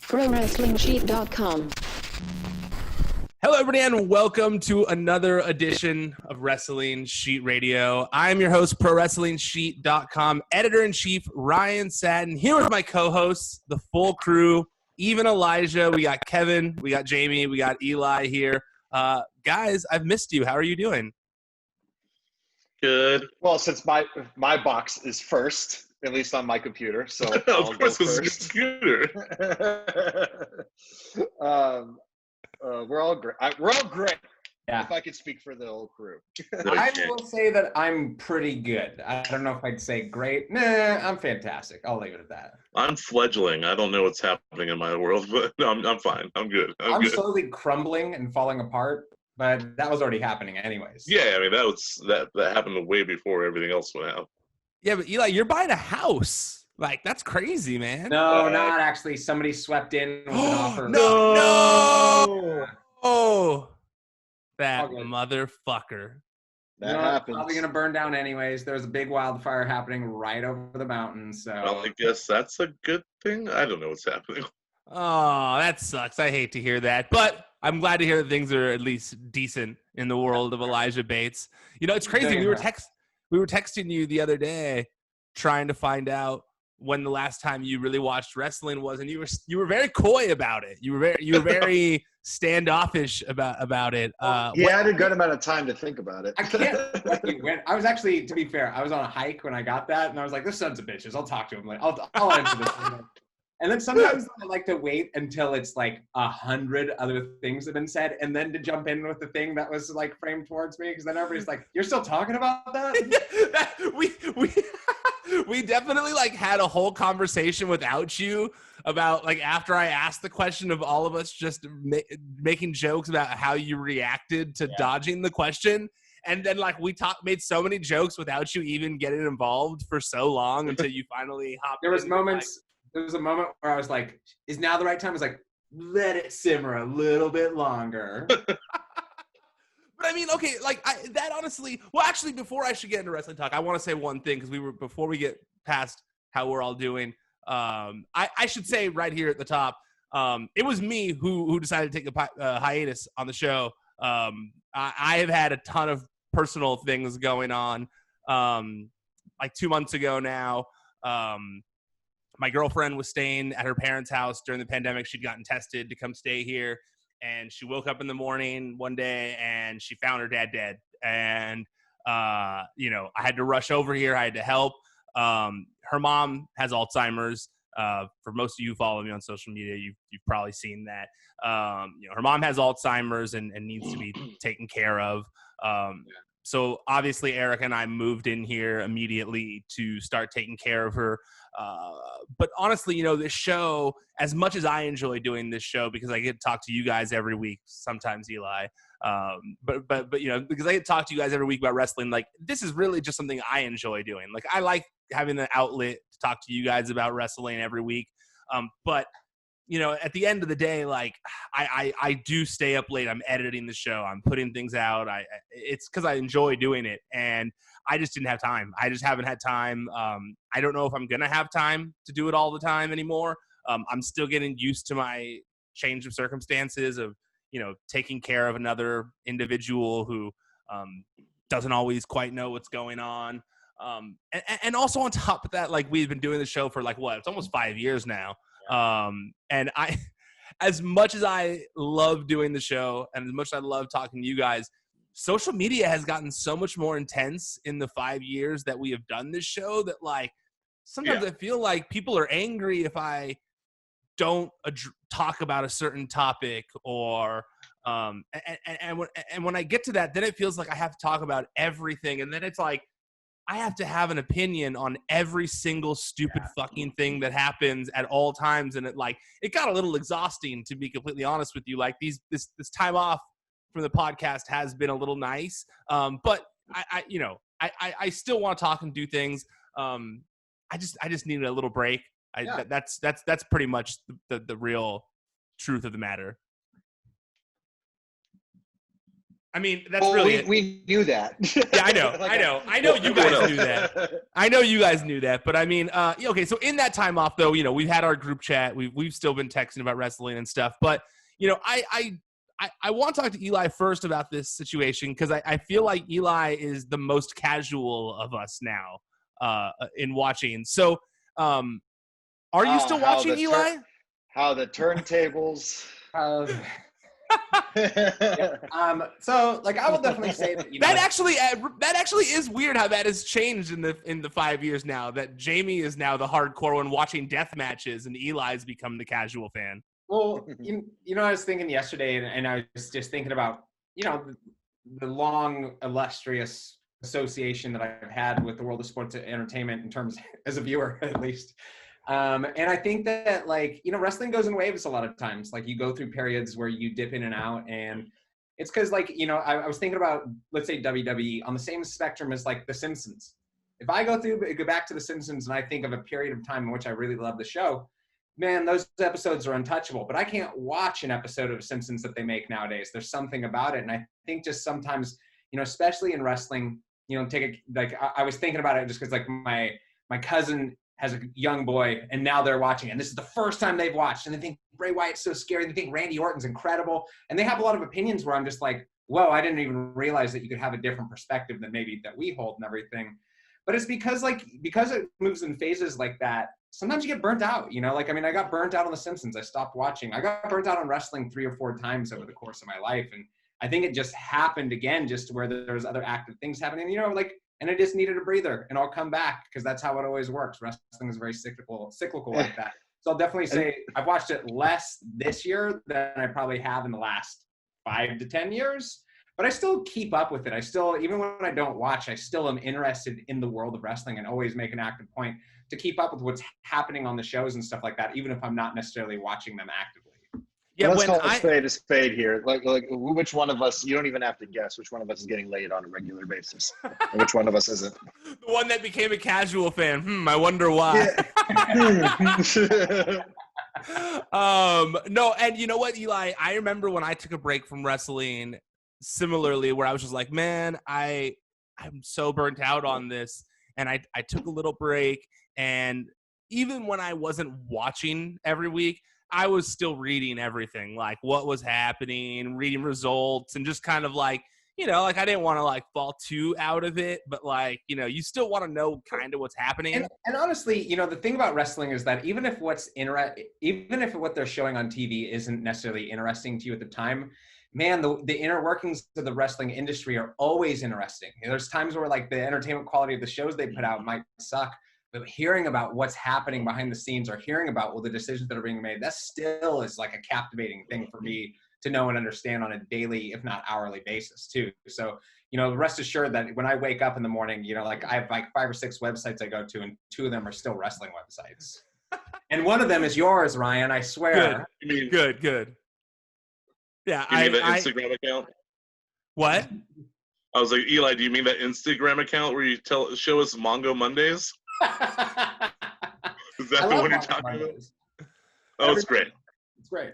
ProWrestlingSheet.com. Hello, everybody, and welcome to another edition of Wrestling Sheet Radio. I'm your host, ProWrestlingSheet.com, Editor-in-Chief Ryan Satin, here with my co-hosts, the full crew, even Elijah. We got Kevin, we got Jamie, we got Eli here. Guys, I've missed you. How are you doing? Good. Well, since my box is first, at least on my computer, so I'll of course, go because it's first. your computer. We're all great. We're all great. Yeah. If I could speak for the whole crew. I will say that I'm pretty good. I don't know if I'd say great. Nah, I'm fantastic. I'll leave it at that. I'm fledgling. I don't know what's happening in my world, but no, I'm fine. I'm good. I'm good. slowly crumbling and falling apart, but that was already happening anyways. Yeah, I mean that happened way before everything else went out. Yeah, but Eli, you're buying a house. Like, that's crazy, man. No, not actually. Somebody swept in with an offer. No! Oh, that Okay. motherfucker. That No, happens. Probably gonna burn down anyways. There's a big wildfire happening right over the mountain. So Well, I guess that's a good thing. I don't know what's happening. Oh, that sucks. I hate to hear that. But I'm glad to hear that things are at least decent in the world of Elijah Bates. You know, it's crazy. We were texting you the other day trying to find out when the last time you really watched wrestling was, and you were very coy about it. You were very standoffish about it. He had a good amount of time to think about it. I can't let you win. I was actually, to be fair, I was on a hike when I got that, and I was like, "This son's of bitches. I'll talk to him. Like, I'll answer this." And then sometimes I like to wait until it's like 100 other things have been said, and then to jump in with the thing that was like framed towards me, because then everybody's like, "You're still talking about that?" we definitely like had a whole conversation without you about like after I asked the question of all of us just making jokes about how you reacted to dodging the question. And then like we made so many jokes without you even getting involved for so long until you finally hopped in. There was a moment where I was like, is now the right time? I was like, let it simmer a little bit longer. But I mean, okay, like that honestly, well, actually, before I should get into wrestling talk, I want to say one thing because before we get past how we're all doing, I should say right here at the top, it was me who decided to take a hiatus on the show. I have had a ton of personal things going on. Like 2 months ago now, my girlfriend was staying at her parents' house during the pandemic. She'd gotten tested to come stay here. And she woke up in the morning one day and she found her dad dead. And, you know, I had to rush over here. I had to help. Her mom has Alzheimer's. For most of you who follow me on social media, you've probably seen that. You know, her mom has Alzheimer's and needs to be taken care of. So obviously Eric and I moved in here immediately to start taking care of her. But honestly, you know, this show, as much as I enjoy doing this show because I get to talk to you guys every week, sometimes Eli, but you know, because I get to talk to you guys every week about wrestling, like this is really just something I enjoy doing. Like I like having an outlet to talk to you guys about wrestling every week. But you know, at the end of the day, like I do stay up late. I'm editing the show. I'm putting things out. It's because I enjoy doing it, and I just didn't have time. I just haven't had time. I don't know if I'm gonna have time to do it all the time anymore. I'm still getting used to my change of circumstances of, you know, taking care of another individual who doesn't always quite know what's going on. And also on top of that, like we've been doing the show for like what? It's almost 5 years now. And I, as much as I love doing the show and as much as I love talking to you guys, social media has gotten so much more intense in the 5 years that we have done this show that like, sometimes I feel like people are angry if I don't talk about a certain topic or, and when I get to that, then it feels like I have to talk about everything. And then it's like, I have to have an opinion on every single stupid fucking thing that happens at all times. And it got a little exhausting, to be completely honest with you. Like this time off from the podcast has been a little nice. But I still want to talk and do things. I just needed a little break. That's pretty much the real truth of the matter. I mean, that's really it. We knew that. Yeah, I know you guys knew that. I know you guys knew that. But I mean, okay. So in that time off, though, we've had our group chat. We've still been texting about wrestling and stuff. But I want to talk to Eli first about this situation because I feel like Eli is the most casual of us now in watching. So, are you still watching, Eli? How the turntables. So like I will definitely say that that actually is weird how that has changed in the 5 years now that Jamie is now the hardcore one watching death matches and Eli's become the casual fan. Well, I was thinking yesterday and I was just thinking about the long illustrious association that I've had with the world of sports entertainment in terms as a viewer at least. And I think that wrestling goes in waves a lot of times. Like you go through periods where you dip in and out, and it's because I was thinking about, let's say WWE on the same spectrum as like The Simpsons. If I go back to The Simpsons and I think of a period of time in which I really love the show, man, those episodes are untouchable. But I can't watch an episode of Simpsons that they make nowadays. There's something about it, and I think just sometimes, especially in wrestling, I was thinking about it just because like my cousin has a young boy and now they're watching and this is the first time they've watched and they think Bray Wyatt's so scary. They think Randy Orton's incredible. And they have a lot of opinions where I'm just like, whoa, I didn't even realize that you could have a different perspective than maybe that we hold and everything. But it's because it moves in phases like that. Sometimes you get burnt out, I got burnt out on The Simpsons. I stopped watching. I got burnt out on wrestling 3 or 4 times over the course of my life. And I think it just happened again, just where there's other active things happening, and I just needed a breather, and I'll come back because that's how it always works. Wrestling is very cyclical like that. So I'll definitely say I've watched it less this year than I probably have in the last 5 to 10 years, but I still keep up with it. I still, even when I don't watch, I still am interested in the world of wrestling and always make an active point to keep up with what's happening on the shows and stuff like that, even if I'm not necessarily watching them actively. Yeah, let's call a spade here. Like, which one of us? You don't even have to guess which one of us is getting laid on a regular basis, and which one of us isn't. The one that became a casual fan. I wonder why. No, and you know what, Eli? I remember when I took a break from wrestling, similarly, where I was just like, man, I'm so burnt out on this, and I took a little break, and even when I wasn't watching every week, I was still reading everything, like what was happening, reading results, and just kind of like, I didn't want to fall too out of it, but you still want to know kind of what's happening. And honestly, the thing about wrestling is that even if what they're showing on TV isn't necessarily interesting to you at the time, man, the inner workings of the wrestling industry are always interesting. There's times where the entertainment quality of the shows they put out might suck, but hearing about what's happening behind the scenes or hearing about the decisions that are being made, that still is a captivating thing for me to know and understand on a daily, if not hourly basis too. So, rest assured that when I wake up in the morning, I have 5 or 6 websites I go to, and 2 of them are still wrestling websites. And one of them is yours, Ryan, I swear. Good. Yeah. You mean the Instagram account? What? I was like, Eli, do you mean that Instagram account where you show us Mongo Mondays? Is that the one you're talking about? Oh, it's great. It's great.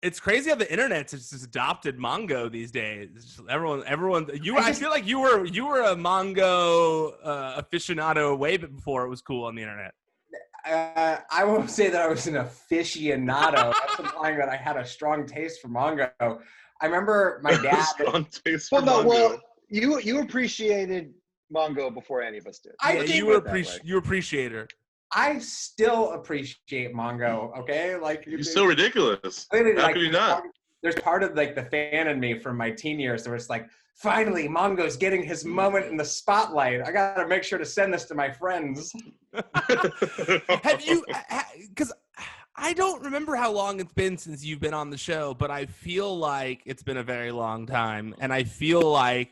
It's crazy how the internet's just adopted Mongo these days. It's just everyone. I feel like you were a Mongo aficionado way before it was cool on the internet. I won't say that I was an aficionado. That's implying that I had a strong taste for Mongo. I remember my dad. Strong taste for Mongo. Well, you appreciated Mongo before any of us did. You appreciate her. I still appreciate Mongo. Okay, you're so ridiculous. How could you not? There's part of the fan in me from my teen years where it's finally Mongo's getting his moment in the spotlight. I gotta make sure to send this to my friends. Have you? Because I don't remember how long it's been since you've been on the show, but I feel like it's been a very long time, and I feel like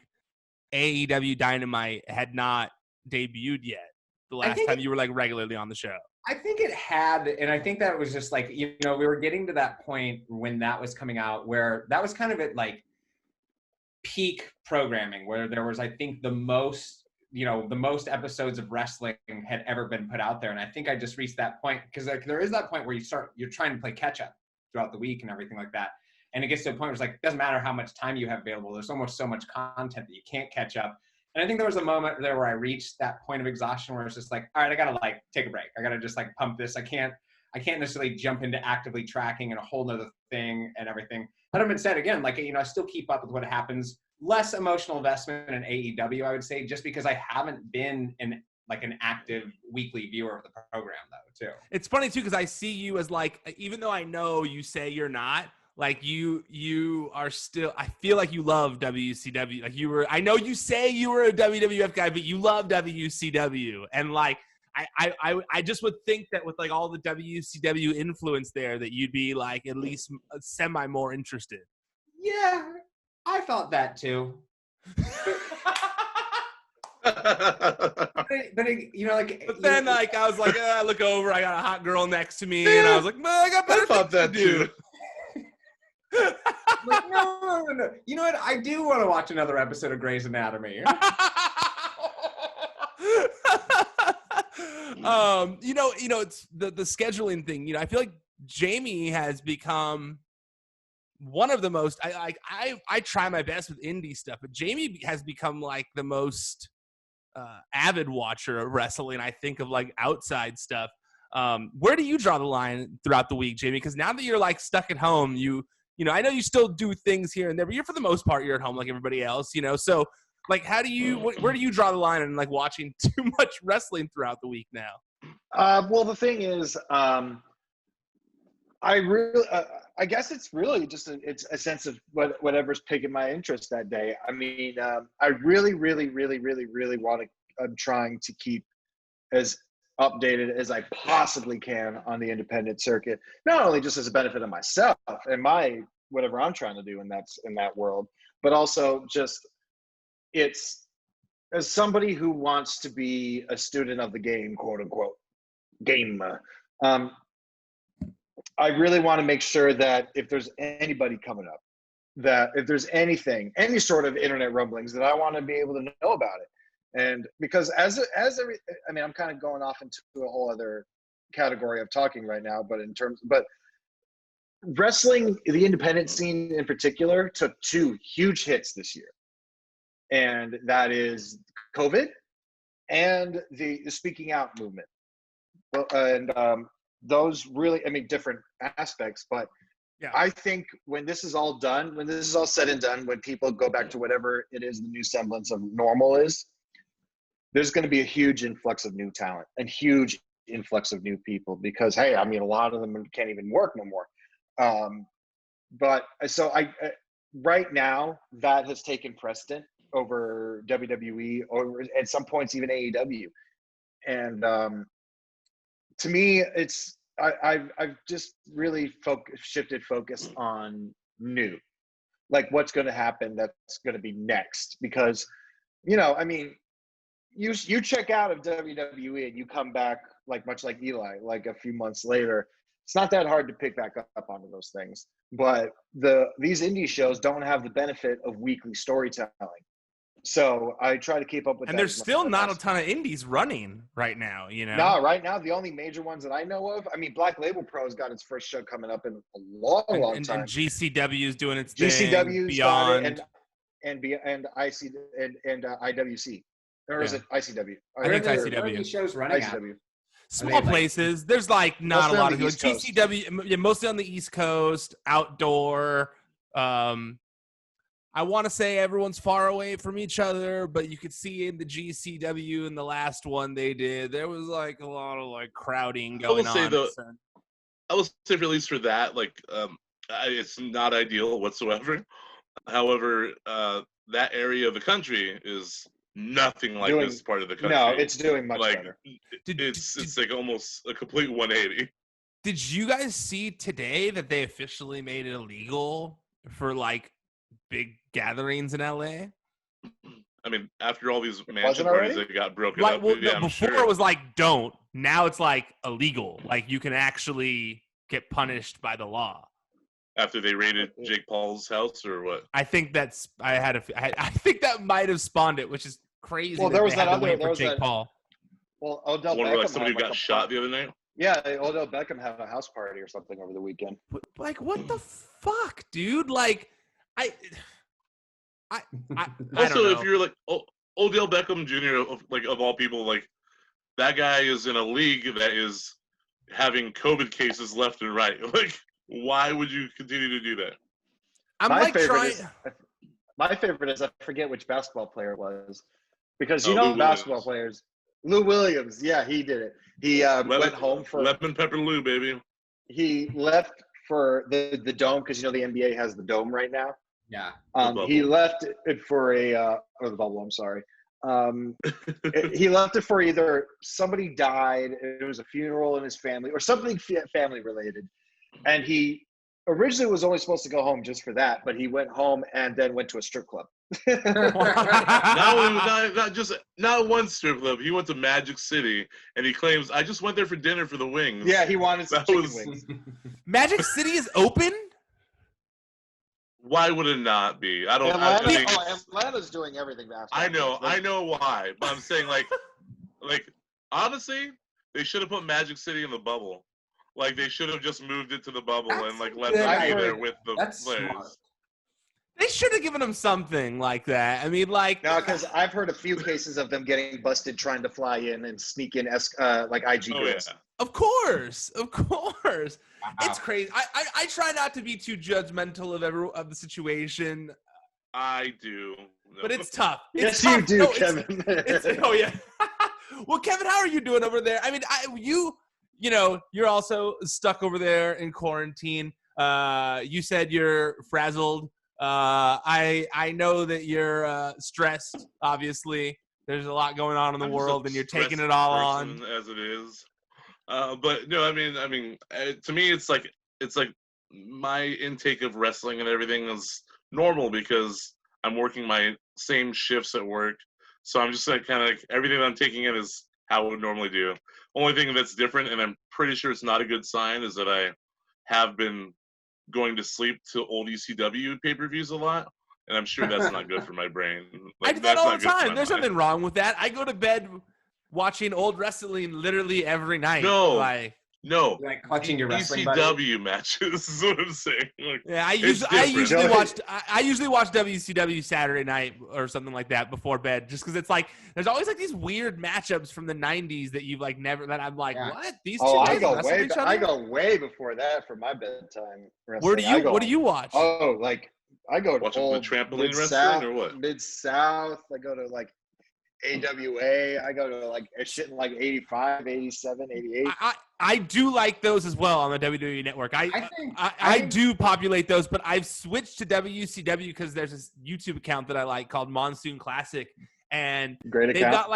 AEW Dynamite had not debuted yet the last time you were regularly on the show. I think it had, and I think that was just we were getting to that point when that was coming out where that was kind of at peak programming where there was, I think, the most episodes of wrestling had ever been put out there. And I think I just reached that point because there is that point where you're trying to play catch up throughout the week and everything like that. And it gets to a point where it's like, it doesn't matter how much time you have available. There's almost so much content that you can't catch up. And I think there was a moment there where I reached that point of exhaustion where it's just like, all right, I gotta like take a break. I gotta just like pump this. I can't necessarily jump into actively tracking and a whole nother thing and everything. That been said, again, like, I still keep up with what happens. Less emotional investment in AEW, I would say, just because I haven't been an active weekly viewer of the program, though, too. It's funny, too, because I see you as, like, even though I know you say you're not, like, you are still, I feel like you love WCW. Like, I know you say you were a WWF guy, but you love WCW. And, like, I just would think that with, like, all the WCW influence there, that you'd be, like, at least semi more interested. Yeah, I thought that, too. But then, like, I was like, I look over, I got a hot girl next to me, and I was like, man, I got better things to do. Like, no. You know what? I do want to watch another episode of Grey's Anatomy. It's the scheduling thing. I feel like Jamie has become one of the most. I try my best with indie stuff, but Jamie has become like the most avid watcher of wrestling. I think of like outside stuff. Where do you draw the line throughout the week, Jamie? Because now that you're like stuck at home, I know you still do things here and there, but you're for the most part you're at home like everybody else. So like, where do you draw the line in like watching too much wrestling throughout the week now? Well, the thing is, I guess it's really just it's a sense of whatever's piquing my interest that day. I mean, I really want to. I'm trying to keep as updated as I possibly can on the independent circuit, not only just as a benefit of myself and my whatever I'm trying to do in that world, but also just it's as somebody who wants to be a student of the game, quote unquote, game. I really want to make sure that if there's anybody coming up, that if there's any sort of internet rumblings, that I want to be able to know about it. And because I'm kind of going off into a whole other category of talking right now, but wrestling, the independent scene in particular, took 2 huge hits this year. And that is COVID and the speaking out movement. And those really, different aspects, but yeah. I think when this is all said and done, when people go back to whatever it is the new semblance of normal is, there's going to be a huge influx of new talent and huge influx of new people because, hey, a lot of them can't even work no more. But so right now that has taken precedent over WWE or at some points even AEW. And to me, I've just really shifted focus on new, like what's going to happen that's going to be next. Because, you check out of WWE and you come back much like Eli, like a few months later. It's not that hard to pick back up onto those things. But these indie shows don't have the benefit of weekly storytelling. So I try to keep up with that. And there's still not a ton of indies running right now, No, right now, the only major ones that I know of, Black Label Pro's got its first show coming up in a long time. And GCW is doing its thing. GCW's Beyond. And IC and IWC. Or is it ICW? I think ICW. Where are these shows running ICW. at? Small places. There's not a lot of GCW, mostly on the East Coast, outdoor. I want to say everyone's far away from each other, but you could see in the GCW in the last one they did, there was like a lot of like crowding going on. I will say, at least for that, it's not ideal whatsoever. However, that area of the country is nothing like this part of the country. No, it's doing much better. It's like almost a complete 180. Did you guys see today that they officially made it illegal for like big gatherings in LA? After all these mansion parties that got broken up. Well, before it was like don't. Now it's like illegal. Like you can actually get punished by the law. After they raided Jake Paul's house, or what? I think I think that might have spawned it, which is crazy. Well, there was that other. Jake Paul. Well, Odell One Beckham where somebody got shot the other night. Yeah, Odell Beckham had a house party or something over the weekend. Like, what the fuck, dude? Like, I Also, don't know. if you're like Odell Beckham Jr. of all people, like that guy is in a league that is having COVID cases left and right. Like, why would you continue to do that? My favorite is I forget which basketball player it was, because Lou basketball Williams. players. Lou Williams, yeah, he did it. He went home for lemon pepper Lou, baby. He left for the dome, because the NBA has the dome right now. Yeah. He left it for or the bubble. I'm sorry. He left it for either somebody died, it was a funeral in his family, or something family related, and he originally was only supposed to go home just for that, but he went home and then went to a strip club. not one strip club. He went to Magic City, and he claims, I just went there for dinner for the wings. Yeah, he wanted some chicken wings. Magic City is open? Why would it not be? I don't. Atlanta's doing everything. I know why, but I'm saying like honestly, they should have put Magic City in the bubble. Like they should have just moved it to the bubble and like let them be there with the players. Smart. They should have given them something like that. I mean, like no, because I've heard a few cases of them getting busted trying to fly in and sneak in like IG goods. Yeah. Of course. Wow. It's crazy. I try not to be too judgmental of the situation. I do, but it's tough. Yes, you do, Kevin. Oh yeah. Well, Kevin, how are you doing over there? I mean, you're also stuck over there in quarantine. You said you're frazzled. I know that you're stressed. Obviously, there's a lot going on in the world, and you're taking it all on as it is. But no, I mean, to me, it's like my intake of wrestling and everything is normal because I'm working my same shifts at work. So I'm just like kind of like everything that I'm taking in is how I would normally do. Only thing that's different, and I'm pretty sure it's not a good sign, is that I have been going to sleep to old ECW pay-per-views a lot, and I'm sure that's not good for my brain. Like, I do that all the time. There's nothing wrong with that. I go to bed watching old wrestling literally every night. No, like watching your wrestling ECW matches is what I'm saying. Like, yeah, I usually watch WCW Saturday night or something like that before bed, just because it's like there's always like these weird matchups from the '90s that you've like never. That I'm like, what? These two guys wrestle each other? I go way before that for my bedtime wrestling. What do you watch? Oh, like I go to watch old the trampoline wrestling or what? Mid-South. I go to like AWA. I go to like shit in like 85, 87, 88. I do like those as well on the WWE Network. I do populate those, but I've switched to WCW because there's this YouTube account that I like called Monsoon Classic, and they've got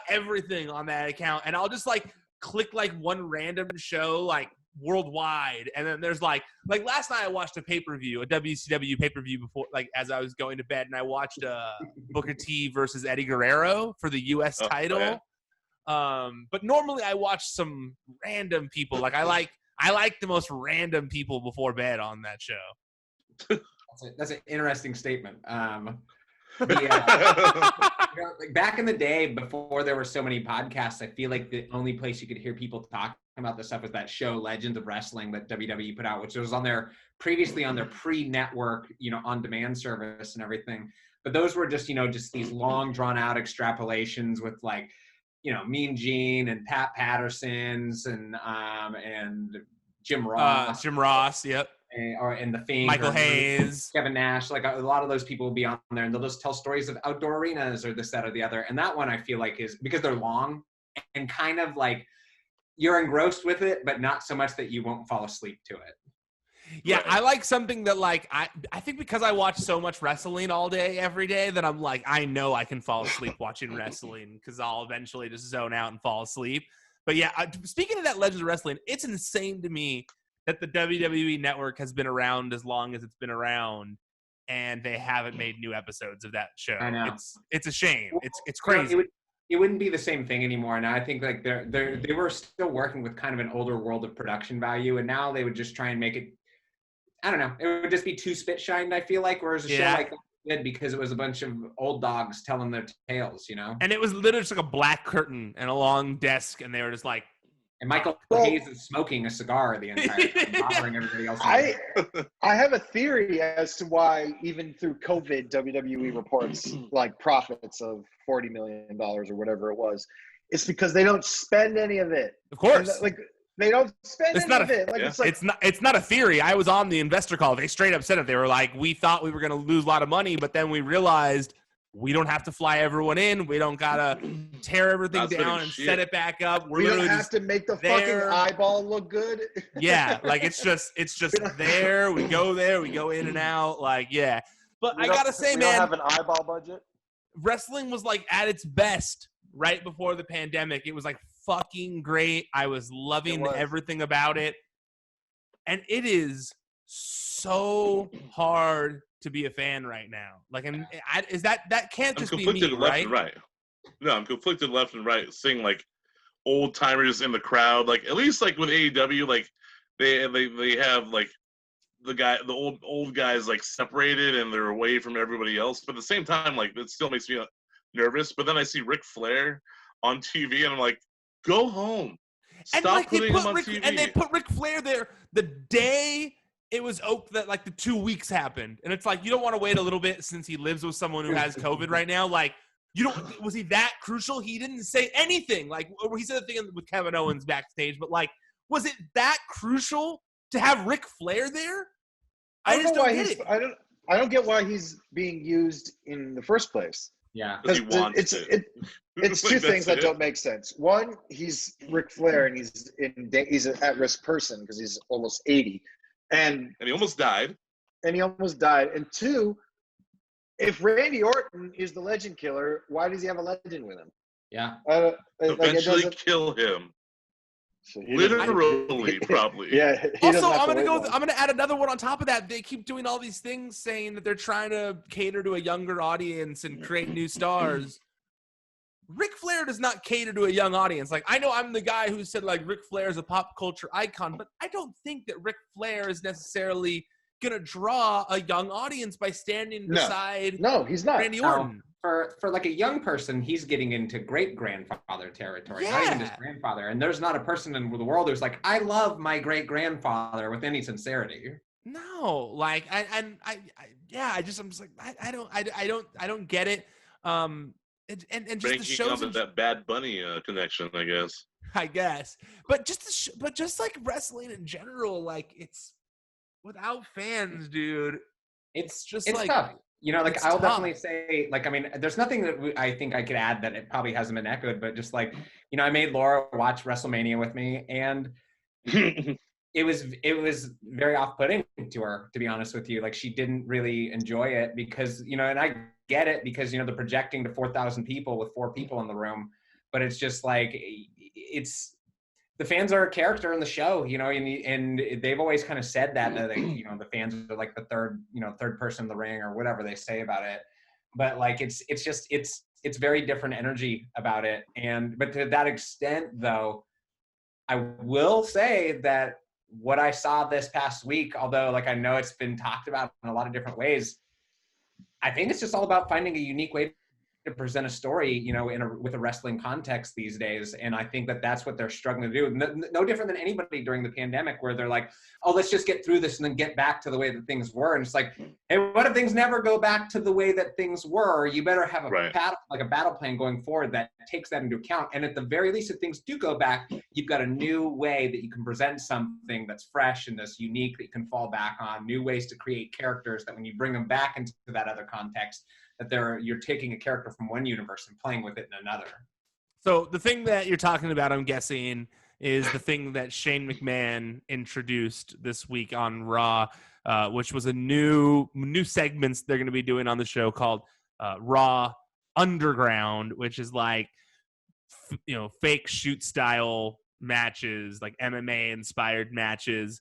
everything on that account, and I'll just like click like one random show like worldwide, and then there's like last night I watched a WCW pay-per-view before, like as I was going to bed, and I watched Booker T versus Eddie Guerrero for the US title. Yeah. But normally I watch some random people. Like I like the most random people before bed on that show. That's an interesting statement. Like back in the day, before there were so many podcasts, I feel like the only place you could hear people talking about this stuff was that show Legends of Wrestling that WWE put out, which was previously on their pre-network, on-demand service and everything. But those were just these long drawn out extrapolations with like, Mean Gene and Pat Patterson's and Jim Ross. Yep. And the Fiend, Michael Hayes, Kevin Nash, like a lot of those people will be on there, and they'll just tell stories of outdoor arenas or this, that, or the other. And that one I feel like is because they're long and kind of like you're engrossed with it, but not so much that you won't fall asleep to it. Yeah, I like something that like I think because I watch so much wrestling all day, every day, that I'm like, I know I can fall asleep watching wrestling because I'll eventually just zone out and fall asleep. But yeah, speaking of that Legends of Wrestling, it's insane to me that the WWE Network has been around as long as it's been around, and they haven't made new episodes of that show. I know. It's a shame. It's crazy. It wouldn't be the same thing anymore. And I think like they were still working with kind of an older world of production value, and now they would just try and make it. I don't know. It would just be too spit shined, I feel like, whereas a show like that did because it was a bunch of old dogs telling their tales, And it was literally just like a black curtain and a long desk, and they were just like And Michael Hayes is smoking a cigar the entire time, bothering everybody else. I have a theory as to why, even through COVID, WWE reports like profits of $40 million or whatever it was. It's because they don't spend any of it. Of course. And, like, they don't spend any of it. Like, yeah. It's not a theory. I was on the investor call. They straight up said it. They were like, we thought we were going to lose a lot of money, but then we realized we don't have to fly everyone in. We don't got to tear everything down and set it back up. We don't have to make the fucking eyeball look good. Yeah, like it's just there. We go there. We go in and out. Like, yeah. But I got to say, man. We don't have an eyeball budget. Wrestling was like at its best right before the pandemic. It was like fucking great. I was loving everything about it. And it is so hard to be a fan right now. Like, and is that can't just be me, left right? And right? No, I'm conflicted left and right, seeing like old timers in the crowd. Like, at least like with AEW, like they have like the old guys like separated and they're away from everybody else. But at the same time, like it still makes me nervous. But then I see Ric Flair on TV and I'm like, go home. Stop putting him on TV. And they put Ric Flair there the day it was that like the 2 weeks happened. And it's like, you don't want to wait a little bit since he lives with someone who has COVID right now. Like, was he that crucial? He didn't say anything. Like, he said the thing with Kevin Owens backstage, but like, was it that crucial to have Ric Flair there? I just don't get it. I don't get why he's being used in the first place. Yeah. Because he wants to. It's two things that don't make sense. One, he's Ric Flair and he's an at-risk person because he's almost 80. And he almost died. And two, if Randy Orton is the legend killer, why does he have a legend with him? Yeah. Eventually kill him. So literally, probably. Yeah. Also, I'm gonna add another one on top of that. They keep doing all these things saying that they're trying to cater to a younger audience and create new stars. Ric Flair does not cater to a young audience. Like, I know I'm the guy who said like Ric Flair is a pop culture icon, but I don't think that Ric Flair is necessarily gonna draw a young audience by standing beside. No, he's not. Randy Orton. For like a young person, he's getting into great-grandfather territory, not even just grandfather. And there's not a person in the world who's like, I love my great-grandfather with any sincerity. No, like I'm just like I don't get it. And just breaking the shows up that Bad Bunny connection, I guess. But just like wrestling in general, like it's without fans, dude. It's like tough. You know, like I'll tough. definitely say, like, I mean, there's nothing that I think I could add that it probably hasn't been echoed, but just like, you know, I made Laura watch WrestleMania with me, and it was very off-putting to her, to be honest with you. Like, she didn't really enjoy it because, you know, and I get it because, you know, they're projecting to 4,000 people with 4 people in the room, but it's just like, the fans are a character in the show, you know, and they've always kind of said that they, you know, the fans are like the third person in the ring or whatever they say about it. But like, it's very different energy about it. But to that extent though, I will say that what I saw this past week, although like, I know it's been talked about in a lot of different ways, I think it's just all about finding a unique way to present a story, you know, with a wrestling context these days. And I think that that's what they're struggling to do. No different than anybody during the pandemic, where they're like, oh, let's just get through this and then get back to the way that things were. And it's like, hey, what if things never go back to the way that things were? You better have a battle plan going forward that takes that into account. And at the very least, if things do go back, you've got a new way that you can present something that's fresh and that's unique that you can fall back on, new ways to create characters that when you bring them back into that other context, that you're taking a character from one universe and playing with it in another. So the thing that you're talking about, I'm guessing, is the thing that Shane McMahon introduced this week on Raw, which was a new segments they're going to be doing on the show called Raw Underground, which is like, you know, fake shoot style matches, like MMA inspired matches,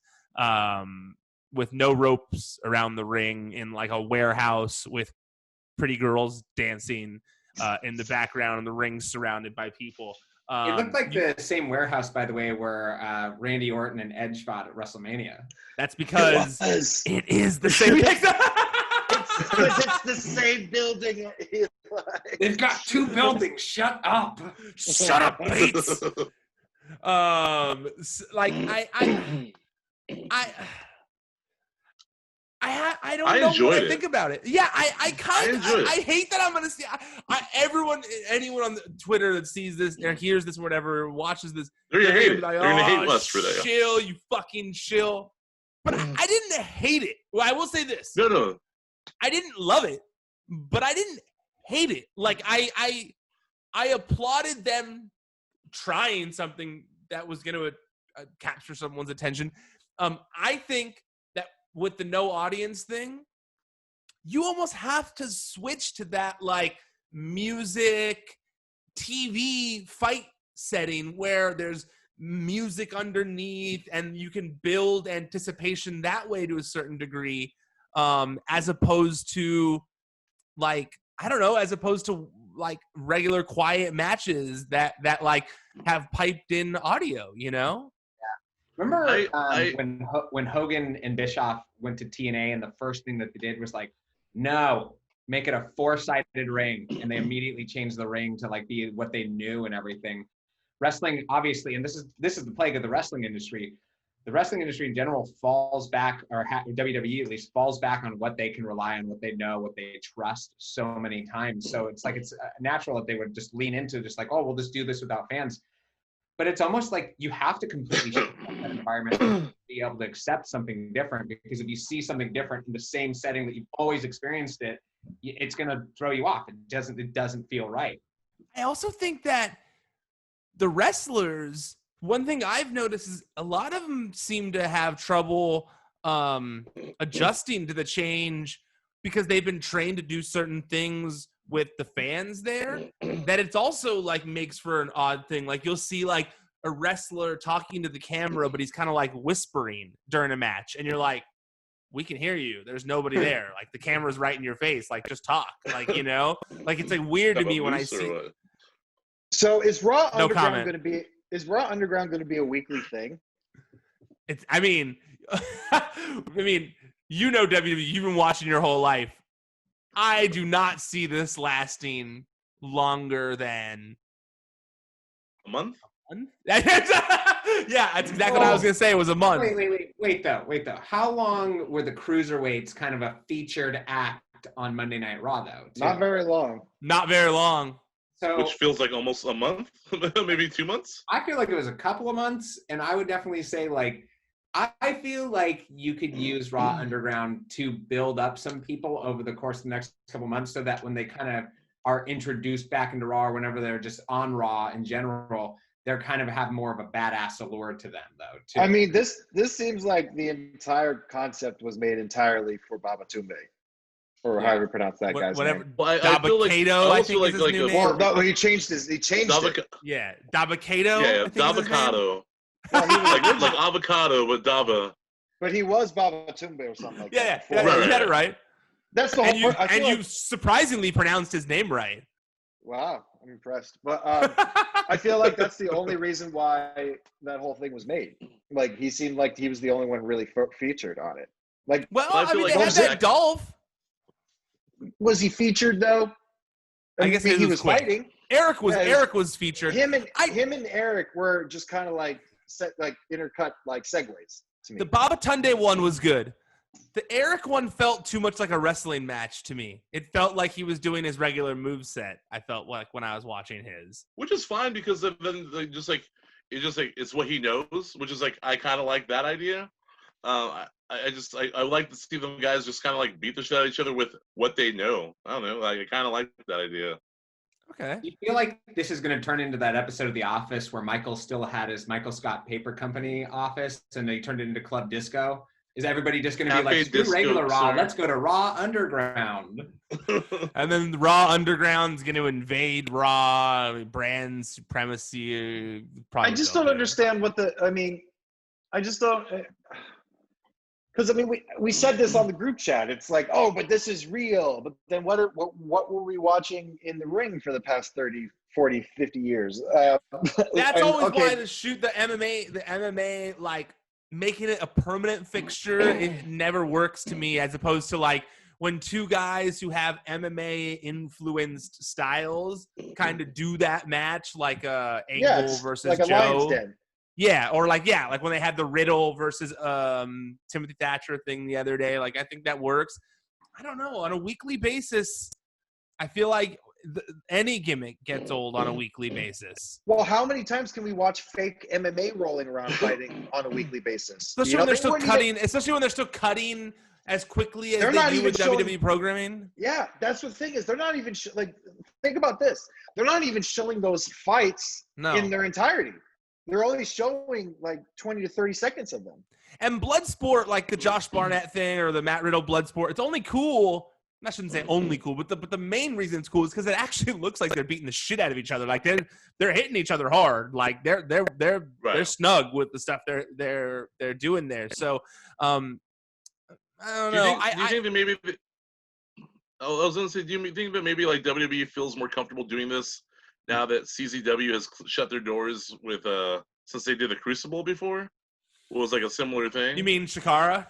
with no ropes around the ring in like a warehouse with pretty girls dancing in the background and the ring surrounded by people. It looked like the same warehouse, by the way, where Randy Orton and Edge fought at WrestleMania. That's because it is the same. It's the same building. They've got 2 buildings. Shut up. Shut up, Bates. Like I don't know what I think about it. Yeah, I hate that I'm gonna see anyone on the Twitter that sees this or hears this or whatever, watches this, they're gonna hate it. Like, they're gonna hate us for that. Chill, you fucking chill. But I didn't hate it. Well, I will say this. No. I didn't love it, but I didn't hate it. Like I applauded them trying something that was gonna capture someone's attention. I think that with the no audience thing, you almost have to switch to that like music, TV fight setting where there's music underneath and you can build anticipation that way to a certain degree, as opposed to like, I don't know, as opposed to like regular quiet matches that like have piped in audio, you know? Remember when Hogan and Bischoff went to TNA and the first thing that they did was like, no, make it a 4-sided ring, and they immediately changed the ring to like be what they knew and everything. Wrestling, obviously, and this is the plague of the wrestling industry. The wrestling industry in general falls back, or WWE at least falls back on what they can rely on, what they know, what they trust so many times. So it's like it's natural that they would just lean into just like, oh, we'll just do this without fans. But it's almost like you have to completely shift that environment to be able to accept something different, because if you see something different in the same setting that you've always experienced it, it's going to throw you off. It doesn't feel right. I also think that the wrestlers, one thing I've noticed is a lot of them seem to have trouble adjusting to the change because they've been trained to do certain things with the fans there, that it's also like makes for an odd thing. Like you'll see like a wrestler talking to the camera, but he's kind of like whispering during a match. And you're like, we can hear you. There's nobody there. Like the camera's right in your face. Like just talk. Like, you know, like it's like weird to me when I see. So is Raw No Underground comment. going to be? Is Raw Underground going to be a weekly thing? It's. I mean, you know, WWE. You've been watching your whole life. I do not see this lasting longer than a month. Yeah, that's exactly what I was gonna say. It was a month. Wait though. How long were the cruiserweights kind of a featured act on Monday Night Raw though? Too? Not very long. Not very long. So, which feels like almost a month, maybe 2 months. I feel like it was a couple of months, and I would definitely say like I feel like you could use Raw Underground to build up some people over the course of the next couple months, so that when they kind of are introduced back into Raw, or whenever they're just on Raw in general, they're kind of have more of a badass allure to them, though. Too. I mean, this seems like the entire concept was made entirely for Babatunde, or however you pronounce that guy's name. Well, I feel like, I think is his new name. Well, no, he changed it. Yeah, Dabakato. Yeah, Dabakato. like avocado, but Daba. But he was Babatunde or something like that. Yeah, you got it right. That's the whole point. And you surprisingly pronounced his name right. Wow, I'm impressed. But I feel like that's the only reason why that whole thing was made. Like, he seemed like he was the only one really featured on it. Like, well, I mean, they had that Dolph. Was he featured though? I guess he was fighting. Eric was featured. Him and Eric were just kind of like intercut like segues to me. The Babatunde one was good. The Eric one felt too much like a wrestling match to me. It felt like he was doing his regular moveset. I felt like when I was watching his, which is fine because then it's what he knows, which is like I kind of like that idea. I like to see them guys just kind of like beat the shit out of each other with what they know. I don't know. Like I kind of like that idea. Okay. You feel like this is going to turn into that episode of The Office where Michael still had his Michael Scott Paper Company office and they turned it into Club Disco? Is everybody just going to be like, screw regular Raw, let's go to Raw Underground? And then the Raw Underground's going to invade Raw, brand supremacy. I just don't understand I just don't... Because, I mean, we said this on the group chat. It's like, oh, but this is real. But then what were we watching in the ring for the past 30, 40, 50 years? That's always why to shoot the MMA, like, making it a permanent fixture, it never works to me, as opposed to, like, when two guys who have MMA-influenced styles kind of do that match, like Angle versus like a Joe. Lion's Den. Yeah, or like when they had the Riddle versus Timothy Thatcher thing the other day. Like I think that works. I don't know, on a weekly basis. I feel like any gimmick gets old on a weekly basis. Well, how many times can we watch fake MMA rolling around fighting on a weekly basis? Especially when they're still cutting. Especially when they're still cutting as quickly as they do with WWE programming. Yeah, that's the thing is they're not even think about this. They're not even showing those fights in their entirety. They're only showing like 20 to 30 seconds of them. And Bloodsport, like the Josh Barnett thing or the Matt Riddle Bloodsport, it's only cool. I shouldn't say only cool, but the main reason it's cool is because it actually looks like they're beating the shit out of each other. Like they're hitting each other hard. Like they're snug with the stuff they're doing there. So I don't know. Do you think that maybe? I was gonna say, do you think that maybe like WWE feels more comfortable doing this now that CZW has shut their doors with since they did the Crucible before? What was like a similar thing? You mean Chikara?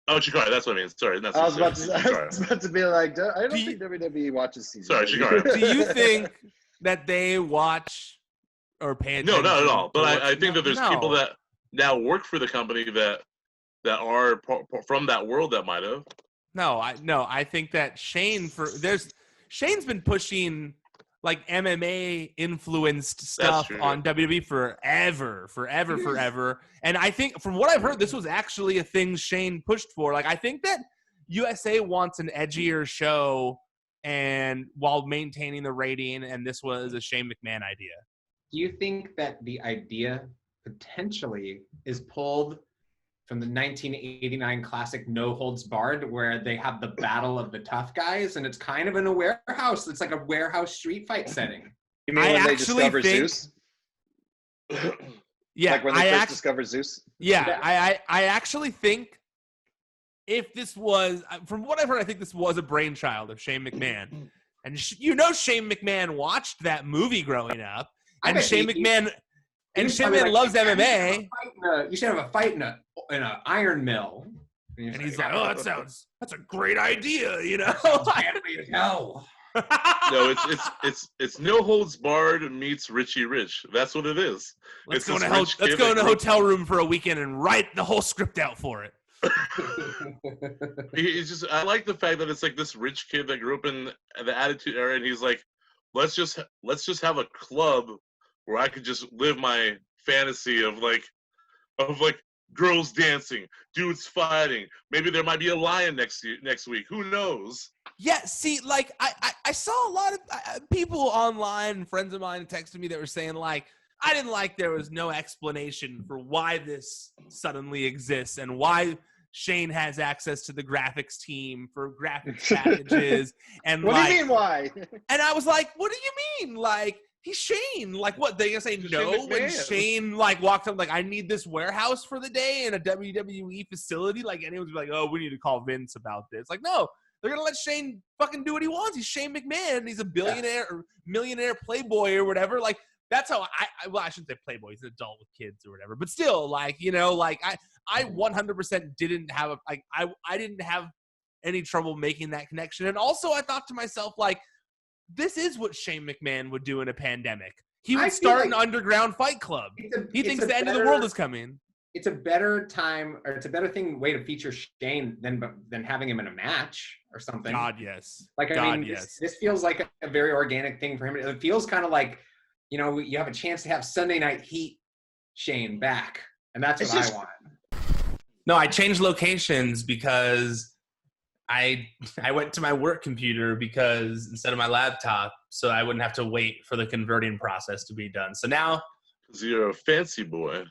Oh, Chikara, that's what I mean. Sorry, that's I was about to be like, I don't think WWE watches CZW. Sorry, Chikara. Do you think that they watch or pay attention? No, not at all. But I think that there's people that now work for the company that are from that world that might have. I think that Shane's been pushing like MMA influenced stuff on WWE forever. And I think from what I've heard, this was actually a thing Shane pushed for. Like I think that USA wants an edgier show and while maintaining the rating, and this was a Shane McMahon idea. Do you think that the idea potentially is pulled from the 1989 classic No Holds Barred, where they have the battle of the tough guys, and it's kind of in a warehouse. It's like a warehouse street fight setting. You mean when they discover Zeus? Yeah, like when they first discover Zeus? Yeah, I actually think if this was, from what I've heard, I think this was a brainchild of Shane McMahon. And Shane McMahon watched that movie growing up, and Shane McMahon loves MMA. You should have a fight in an iron mill. And he's like, oh, that's a great idea, you know? Manly as hell. No, it's No Holds Barred meets Richie Rich. That's what it is. Let's go in a hotel room for a weekend and write the whole script out for it. I like the fact that it's like this rich kid that grew up in the Attitude Era, and he's like, let's just have a club where I could just live my fantasy of girls dancing, dudes fighting. Maybe there might be a lion next week. Who knows? Yeah, see, like I saw a lot of people online, friends of mine texted me that were saying like, I didn't like there was no explanation for why this suddenly exists and why Shane has access to the graphics team for graphics packages. And what do you mean why? And I was like, what do you mean? Like, he's Shane. Like, what? They gonna say no when Shane like walked up like, I need this warehouse for the day in a WWE facility? Like, anyone's like, oh, we need to call Vince about this. Like, no. They're going to let Shane fucking do what he wants. He's Shane McMahon. He's a billionaire or millionaire playboy or whatever. Like, that's how I shouldn't say playboy. He's an adult with kids or whatever. But still, like, you know, like, I 100% didn't have I didn't have any trouble making that connection. And also, I thought to myself, like, this is what Shane McMahon would do in a pandemic. He would start an underground fight club. He thinks the end of the world is coming. It's a better time, or it's a better way to feature Shane than having him in a match or something. God, yes. Like, I mean, this feels like a very organic thing for him. It feels kind of like, you know, you have a chance to have Sunday Night Heat Shane back, and that's what I want. No, I changed locations because I went to my work computer because instead of my laptop, so I wouldn't have to wait for the converting process to be done. So now, because you're a fancy boy.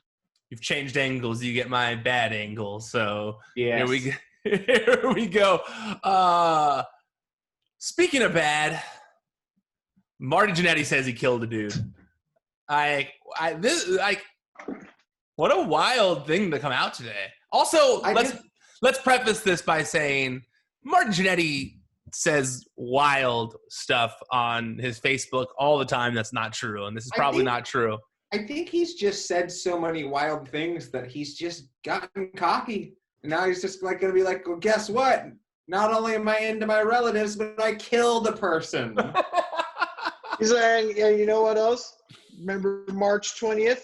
You've changed angles. You get my bad angle. So yes. Here we go. Speaking of bad, Marty Jannetty says he killed a dude. What a wild thing to come out today. Also, let's preface this by saying Marty Jannetty says wild stuff on his Facebook all the time. That's not true, and this is probably not true. I think he's just said so many wild things that he's just gotten cocky. And now he's just like going to be like, well, guess what? Not only am I into my relatives, but I killed a person. He's like, yeah, you know what else? Remember March 20th?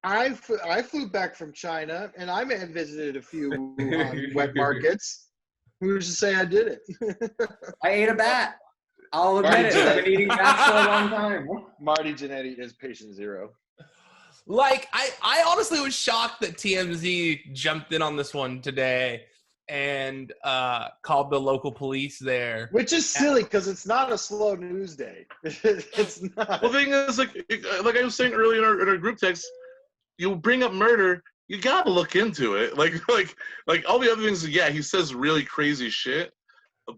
I flew back from China, and I may have visited a few wet markets. Who's to say I did it? I ate a bat. I'll admit it. I've been eating bats for a long time. Marty Jannetty is patient zero. Like, I honestly was shocked that TMZ jumped in on this one today and called the local police there. Which is silly because it's not a slow news day. It's not. Well, the thing is, like I was saying earlier in our group text, you bring up murder, you gotta look into it. Like all the other things, yeah, he says really crazy shit,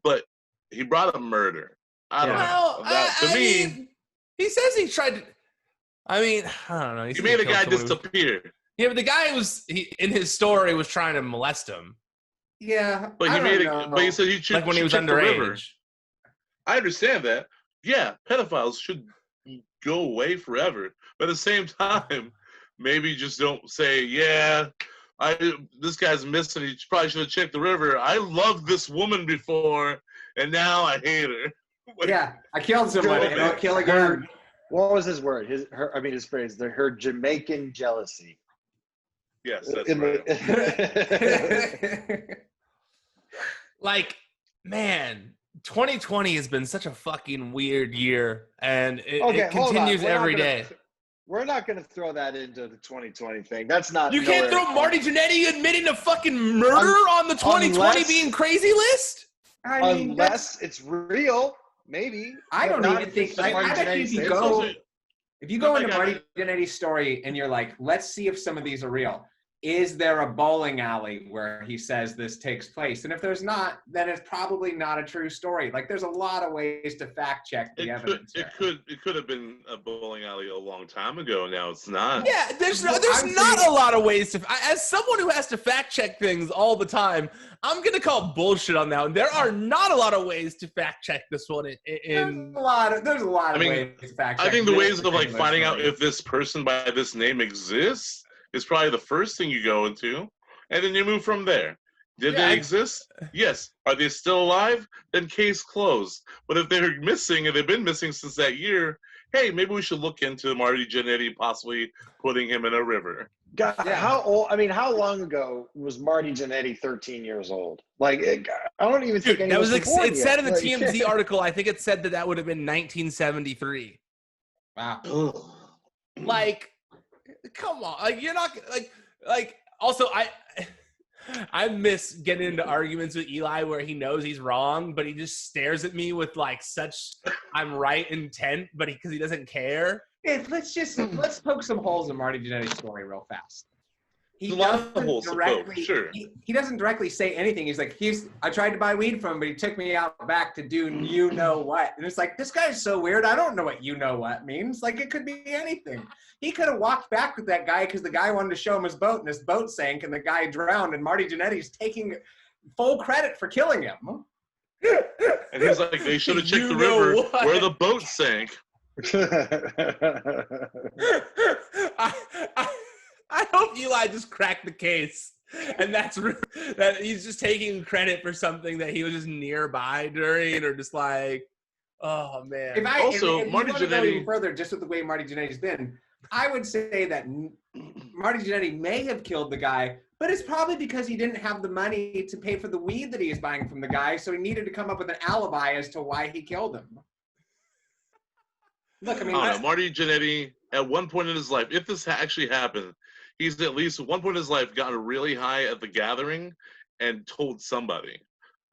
but he brought up murder. I don't know. To me, he says he tried to. I mean, I don't know. He made a guy disappear. Yeah, but the guy in his story was trying to molest him. Yeah, but he said he should, like when he was underage. I understand that. Yeah, pedophiles should go away forever. But at the same time, maybe just don't say, yeah, this guy's missing. He probably should have checked the river. I loved this woman before, and now I hate her. Yeah, I killed somebody, and I'll kill again. What was his word? His phrase. Her Jamaican jealousy. Yes, that's right. Like, man, 2020 has been such a fucking weird year, and it continues every day. We're not going to throw that into the 2020 thing. That's not. You can't throw Marty Jannetty admitting to fucking murder on the 2020 being crazy list? I mean, unless it's real. Maybe. I don't even think. I bet if you go into Marty Jannetty's story and you're like, let's see if some of these are real. Is there a bowling alley where he says this takes place? And if there's not, then it's probably not a true story. Like, there's a lot of ways to fact check the evidence. It could have been a bowling alley a long time ago. Now it's not. Yeah, there's not a lot of ways to. As someone who has to fact check things all the time, I'm gonna call bullshit on that one. There are not a lot of ways to fact check this one. There's a lot of ways to fact check. I think the ways of like finding out if this person by this name exists is probably the first thing you go into, and then you move from there. Did they exist? Yes. Are they still alive? Then case closed. But if they're missing and they've been missing since that year, hey, maybe we should look into Marty Jannetty possibly putting him in a river. God, how old? I mean, how long ago was Marty Jannetty 13 years old? Like, I don't even think that was. It said in the TMZ article. I think it said that would have been 1973. Wow. Like, come on, like you're not like. Also, I miss getting into arguments with Eli where he knows he's wrong, but he just stares at me with like such I'm right intent, but because he doesn't care. Hey, let's poke some holes in Marty Jannetty's story real fast. He doesn't directly say anything. He's like, I tried to buy weed from him, but he took me out back to do you know what. And it's like, this guy's so weird. I don't know what you know what means. Like, it could be anything. He could have walked back with that guy because the guy wanted to show him his boat, and his boat sank, and the guy drowned, and Marty Jannetty's taking full credit for killing him. And he's like, they should have checked the river where the boat sank. I hope Eli just cracked the case, and that he's just taking credit for something that he was just nearby during, or just like, oh man. If Marty Jannetty go even further, just with the way Marty Jannetty's been, I would say that Marty Jannetty may have killed the guy, but it's probably because he didn't have the money to pay for the weed that he was buying from the guy, so he needed to come up with an alibi as to why he killed him. Look, I mean, Marty Jannetty, at one point in his life, if this actually happened, he's at least at one point in his life gotten really high at the gathering and told somebody.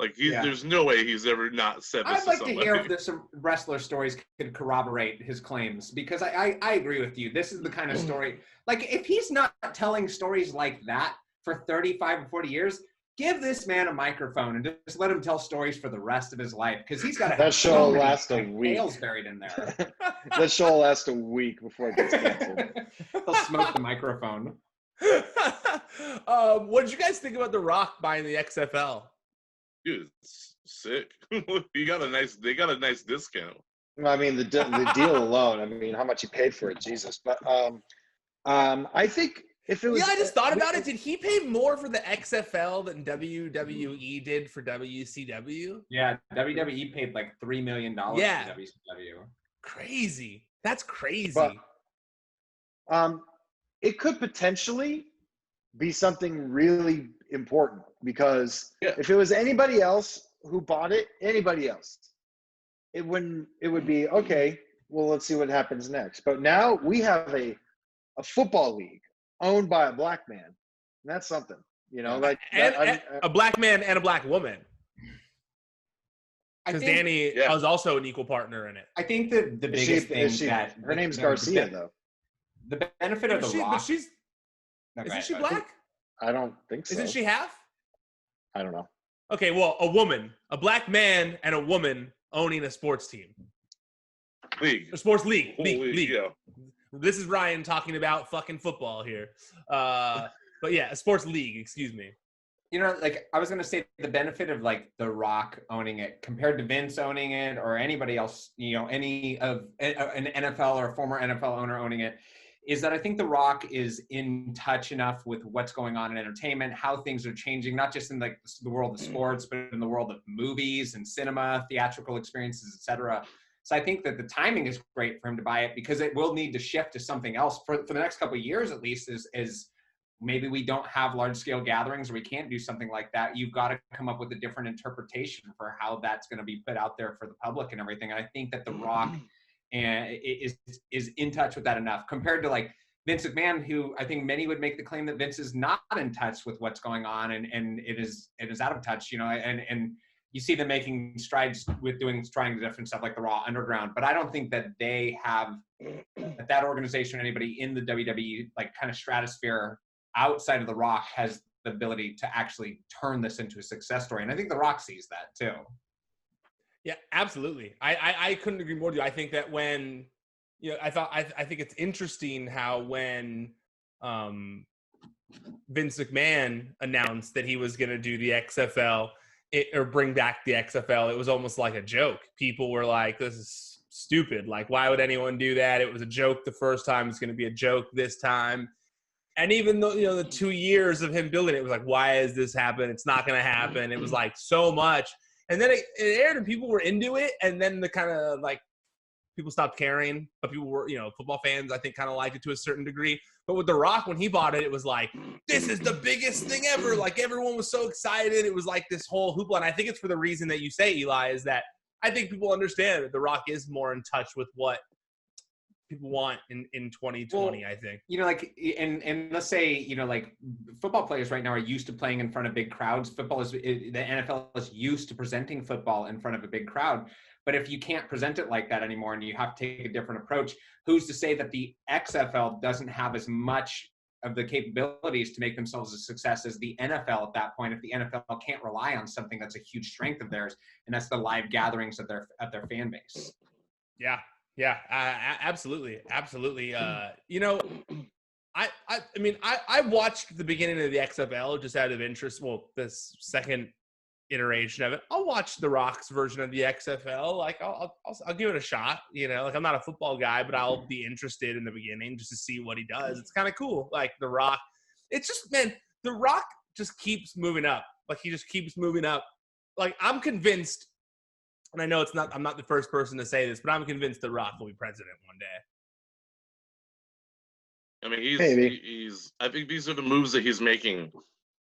Like, there's no way he's ever not said this I'd like to hear if some wrestler stories could corroborate his claims, because I agree with you. This is the kind of story, like, if he's not telling stories like that for 35 or 40 years, give this man a microphone and just let him tell stories for the rest of his life, because he's got to have that show will last a week. Nails buried in there. That show will last a week before it gets canceled. They'll smoke the microphone. What did you guys think about The Rock buying the XFL? Dude, it's sick. They got a nice discount. I mean, the deal alone. I mean, how much he paid for it, Jesus. But I think if it was, I just thought about it. Did he pay more for the XFL than WWE did for WCW? Yeah, WWE paid like $3 million for WCW. Crazy. That's crazy. But, it could potentially be something really important, because if it was anybody else who bought it, anybody else, it would be okay, well, let's see what happens next. But now we have a football league owned by a black man, and that's something, like a black man and a black woman. Because Danny was also an equal partner in it. I think that the biggest thing that her name's Garcia, though. The benefit of the Rock. Isn't she black? I don't think so. Isn't she half? I don't know. Okay, well, a black man and a woman owning a sports team. A sports league. League. Yeah. This is Ryan talking about fucking football here. But yeah, a sports league, excuse me. Like I was going to say, the benefit of like The Rock owning it compared to Vince owning it or anybody else, any of an NFL or a former NFL owner owning it, is that I think The Rock is in touch enough with what's going on in entertainment, how things are changing, not just in like the world of sports, but in the world of movies and cinema, theatrical experiences, etc. So I think that the timing is great for him to buy it, because it will need to shift to something else for the next couple of years, at least, is maybe we don't have large scale gatherings or we can't do something like that. You've got to come up with a different interpretation for how that's going to be put out there for the public and everything. And I think that The Rock is in touch with that enough, compared to like Vince McMahon, who I think many would make the claim that Vince is not in touch with what's going on and it is out of touch, and you see them making strides with trying different stuff like the Raw Underground, but I don't think that they have that organization or anybody in the WWE like kind of stratosphere outside of The Rock has the ability to actually turn this into a success story. And I think The Rock sees that too. Yeah, absolutely. I couldn't agree more with you. I think that when, I think it's interesting how when Vince McMahon announced that he was going to do the XFL or bring back the XFL, it was almost like a joke. People were like, this is stupid. Like, why would anyone do that? It was a joke the first time. It's going to be a joke this time. And even though, the 2 years of him building it, was like, why has this happened? It's not going to happen. It was like so much. And then it aired and people were into it. And then the kind of like people stopped caring, but people were, football fans, I think, kind of liked it to a certain degree. But with The Rock, when he bought it, it was like, this is the biggest thing ever. Like everyone was so excited. It was like this whole hoopla. And I think it's for the reason that you say, Eli, is that I think people understand that The Rock is more in touch with what people want in 2020, well, I think. And let's say, like football players right now are used to playing in front of big crowds. The NFL is used to presenting football in front of a big crowd. But if you can't present it like that anymore and you have to take a different approach, who's to say that the XFL doesn't have as much of the capabilities to make themselves a success as the NFL at that point, if the NFL can't rely on something that's a huge strength of theirs, and that's the live gatherings of their fan base. Yeah, absolutely. I watched the beginning of the XFL just out of interest. Well, this second iteration of it, I'll watch The Rock's version of the XFL. Like I'll give it a shot. Like I'm not a football guy, but I'll be interested in the beginning just to see what he does. It's kind of cool. Like The Rock, it's just, man, The Rock just keeps moving up. Like he just keeps moving up. Like I'm convinced. And I know I'm not the first person to say this, but I'm convinced The Rock will be president one day. I mean, I think these are the moves that he's making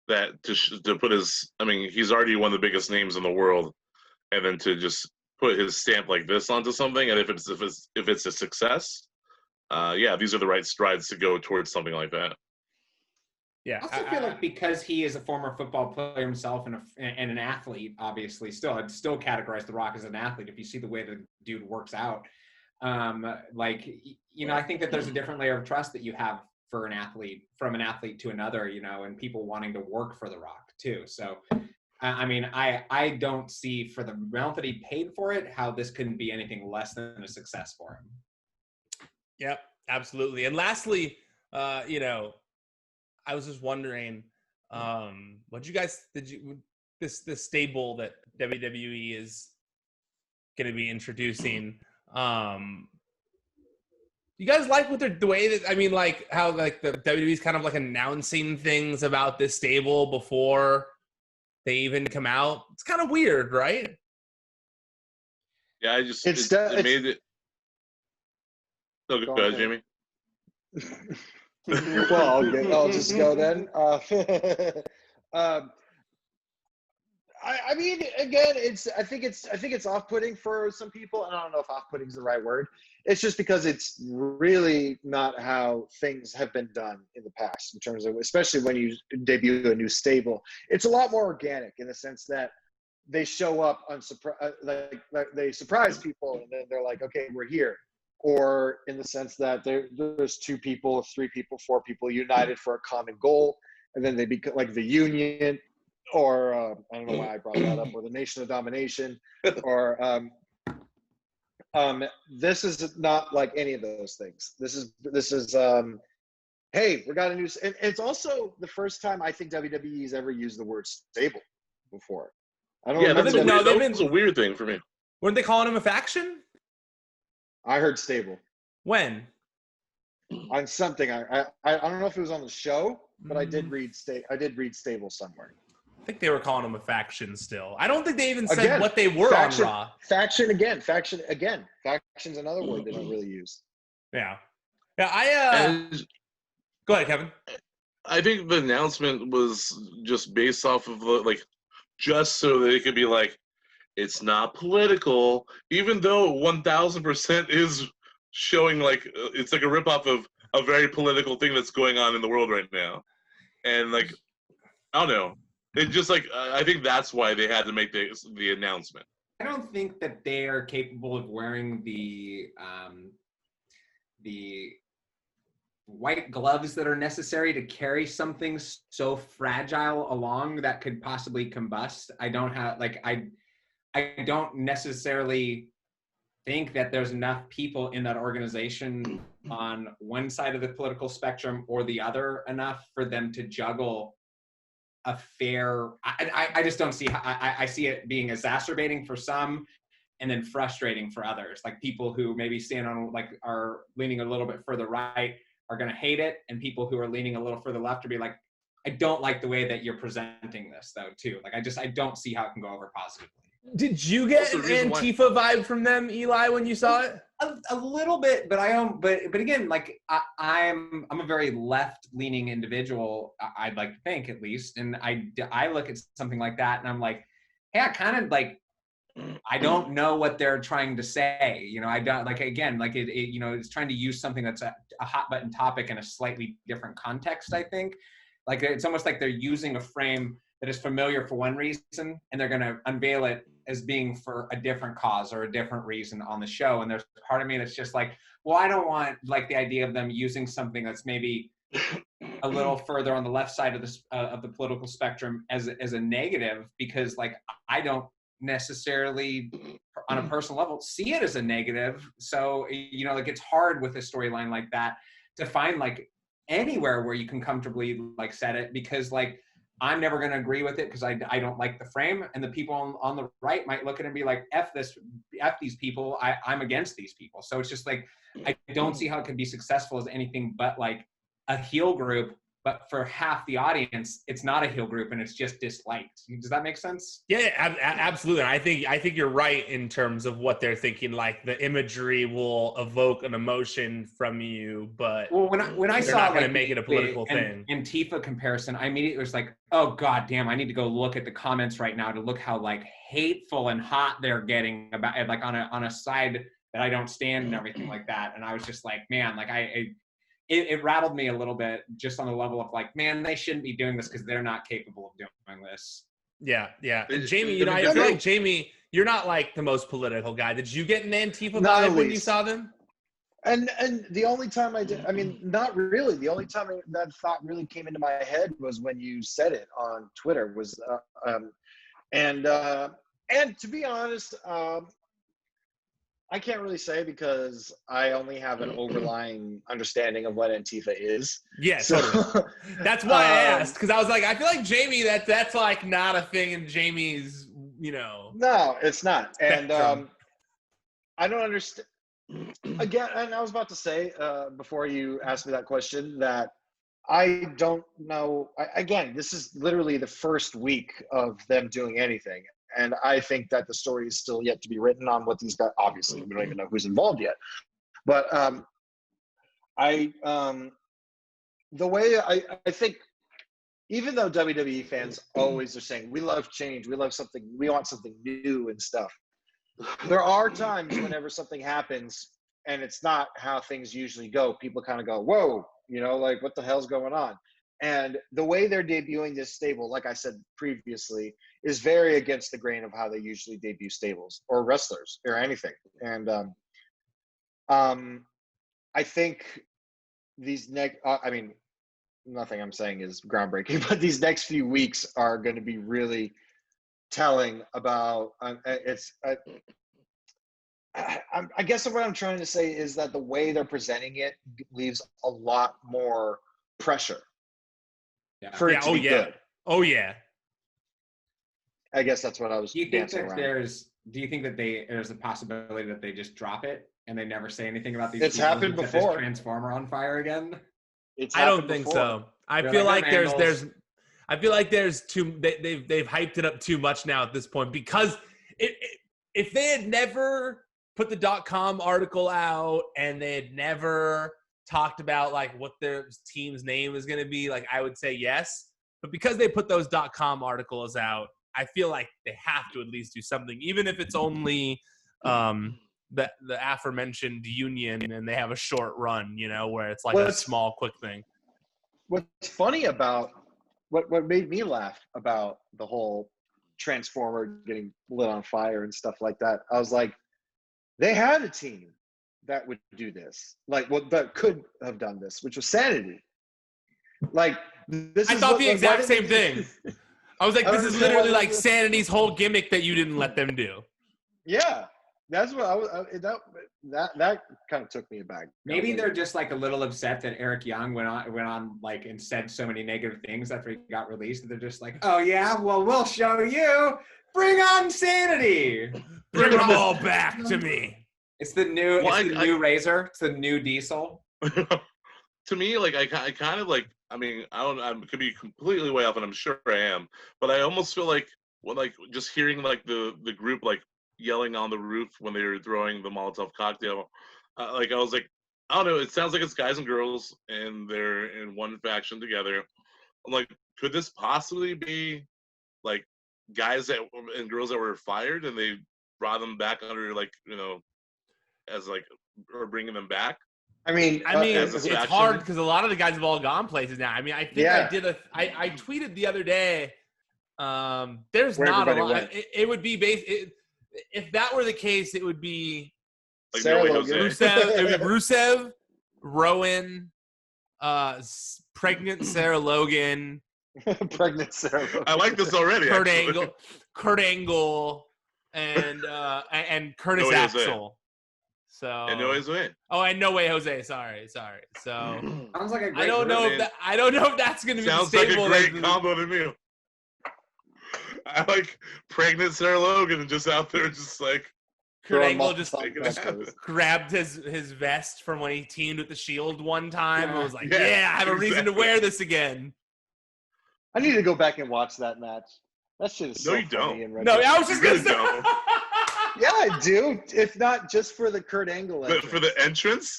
that to put his, he's already one of the biggest names in the world. And then to just put his stamp like this onto something. And if it's a success, these are the right strides to go towards something like that. Yeah, I also feel like because he is a former football player himself and an athlete, obviously, I'd still categorize The Rock as an athlete if you see the way the dude works out. I think that there's a different layer of trust that you have for an athlete, from an athlete to another, and people wanting to work for The Rock too. So, I don't see, for the amount that he paid for it, how this couldn't be anything less than a success for him. Yep, absolutely. And lastly, I was just wondering, this stable that WWE is going to be introducing, you guys like the way that, how like the WWE is kind of like announcing things about this stable before they even come out? It's kind of weird, right? Yeah, it made it. Oh, go ahead, Jamie. Well, I'll just go then. I mean, again, I think it's off-putting for some people, and I don't know if off-putting is the right word. It's just because it's really not how things have been done in the past, in terms of, especially when you debut a new stable. It's a lot more organic in the sense that they show up like they surprise people, and then they're like, okay, we're here. Or in the sense that there's 2 people, 3 people, 4 people united for a common goal, and then they become like the Union, or I don't know why I brought that up, or the Nation of Domination, or this is not like any of those things. This is hey, we got a new. And it's also the first time I think WWE's ever used the word stable before. I don't remember. That was a weird thing for me. Weren't they calling him a faction? I heard stable. When? On something. I don't know if it was on the show, but I did read stable somewhere. I think they were calling them a faction still. I don't think they even said what they were on Raw. Faction again. Faction's another word they don't really use. Yeah. Go ahead, Kevin. I think the announcement was just based off of just so that it could be like, it's not political, even though 1000% is showing like it's like a ripoff of a very political thing that's going on in the world right now. And like, I don't know. It just like I think that's why they had to make the announcement. I don't think that they are capable of wearing the white gloves that are necessary to carry something so fragile along that could possibly combust. I don't necessarily think that there's enough people in that organization on one side of the political spectrum or the other enough for them to juggle a fair. I just don't see how. I see it being exacerbating for some and then frustrating for others. Like people who maybe stand on are leaning a little bit further right are going to hate it, and people who are leaning a little further left will be like, I don't like the way that you're presenting this though too. Like I don't see how it can go over positively. Did you get an Antifa vibe from them, Eli, when you saw it? A little bit, but I don't. But again, like I'm a very left-leaning individual. I'd like to think, at least, and I look at something like that, and I'm like, hey, I kind of like. I don't know what they're trying to say. You know, I don't like. Again, like it you know, it's trying to use something that's a hot-button topic in a slightly different context. I think, like it's almost like they're using a frame that is familiar for one reason, and they're going to unveil it as being for a different cause or a different reason on the show. And there's part of me that's just like, well, I don't want like the idea of them using something that's maybe a little further on the left side of the political spectrum as a negative, because like I don't necessarily on a personal level see it as a negative. So, you know, like it's hard with a storyline like that to find like anywhere where you can comfortably like set it, because like I'm never going to agree with it because I don't like the frame, and the people on the right might look at it and be like, F these people, I'm against these people. So it's just like, I don't see how it could be successful as anything but like a heel group, but for half the audience, it's not a heel group and it's just disliked. Does that make sense? Yeah, absolutely. And I think you're right in terms of what they're thinking. Like the imagery will evoke an emotion from you, but well, when I saw not going like, to make it a political thing. Antifa comparison, I immediately was like, oh god damn, I need to go look at the comments right now to look how like hateful and hot they're getting about it, like on a side that I don't stand and everything like that. And I was just like, man, like it rattled me a little bit just on the level of like, man, they shouldn't be doing this because they're not capable of doing this. Yeah. And Jamie, you know, I feel like Jamie, you're not like the most political guy. Did you get an Antifa vibe when you saw them? And the only time I did, I mean, not really. The only time that thought really came into my head was when you said it on Twitter. And to be honest, I can't really say because I only have an overlying understanding of what Antifa is. Yeah, totally. That's why I asked, because I was like, I feel like Jamie, that's like not a thing in Jamie's, you know. No, it's not. Spectrum. And I don't understand. Again, and I was about to say before you asked me that question that I don't know. Again, this is literally the first week of them doing anything. And I think that the story is still yet to be written on what these guys, obviously, we don't even know who's involved yet. But the way I think, even though WWE fans always are saying, we love change, we love something, we want something new and stuff. There are times whenever something happens and it's not how things usually go, people kind of go, whoa, you know, like what the hell's going on? And the way they're debuting this stable, like I said previously, is very against the grain of how they usually debut stables or wrestlers or anything. And I think these I mean, nothing I'm saying is groundbreaking, but these next few weeks are going to be really telling about I guess what I'm trying to say is that the way they're presenting it leaves a lot more pressure for it to be good. Oh yeah. I guess that's what I was. Do you think that there's a possibility that they just drop it and they never say anything about these? It's happened before. Transformer on fire again. I don't think so. I feel like there's too. They've hyped it up too much now at this point, because if they had never put the .com article out and they had never talked about like what their team's name is going to be, like I would say yes. But because they put those .com articles out, I feel like they have to at least do something, even if it's only the aforementioned union and they have a short run, you know, where it's like a small, quick thing. What's funny about what made me laugh about the whole Transformer getting lit on fire and stuff like that, I was like, they had a team that would do this, that could have done this, which was Sanity. Like, I thought the exact same thing. I was like, this is literally like Sanity's whole gimmick that you didn't let them do. Yeah, that's what I was. That kind of took me aback. Maybe they're just like a little upset that Eric Young went on like and said so many negative things after he got released. And they're just like, oh yeah, well we'll show you. Bring on Sanity. Bring them all back to me. It's the new. Well, it's the new Razor. It's the new Diesel. To me, like I kind of like. I mean, I could be completely way off, and I'm sure I am. But I almost feel like, just hearing like the group like yelling on the roof when they were throwing the Molotov cocktail, like I was like, I don't know. It sounds like it's guys and girls, and they're in one faction together. I'm like, could this possibly be like guys and girls that were fired, and they brought them back under like, you know, as like, or bringing them back? I mean, it's hard because a lot of the guys have all gone places now. I mean, I think I tweeted the other day. There's not a lot. It would be if that were the case, it would be like Rusev, Rowan, pregnant Sarah Logan. Pregnant Sarah Logan. I like this already. Kurt Angle, and Curtis Axel. So and No Way Jose. Oh, and No Way Jose. Sorry. So sounds like a great I don't know if that's going to be sounds the stable. Like a great combo to me. I like pregnant Sarah Logan and just out there, just like Kurt Angle just grabbed his vest from when he teamed with the Shield one time. I was like, I have a reason to wear this again. I need to go back and watch that match. That shit is so funny. Don't. No, I was just gonna say. Yeah, I do. If not just for the Kurt Angle entrance. For the entrance?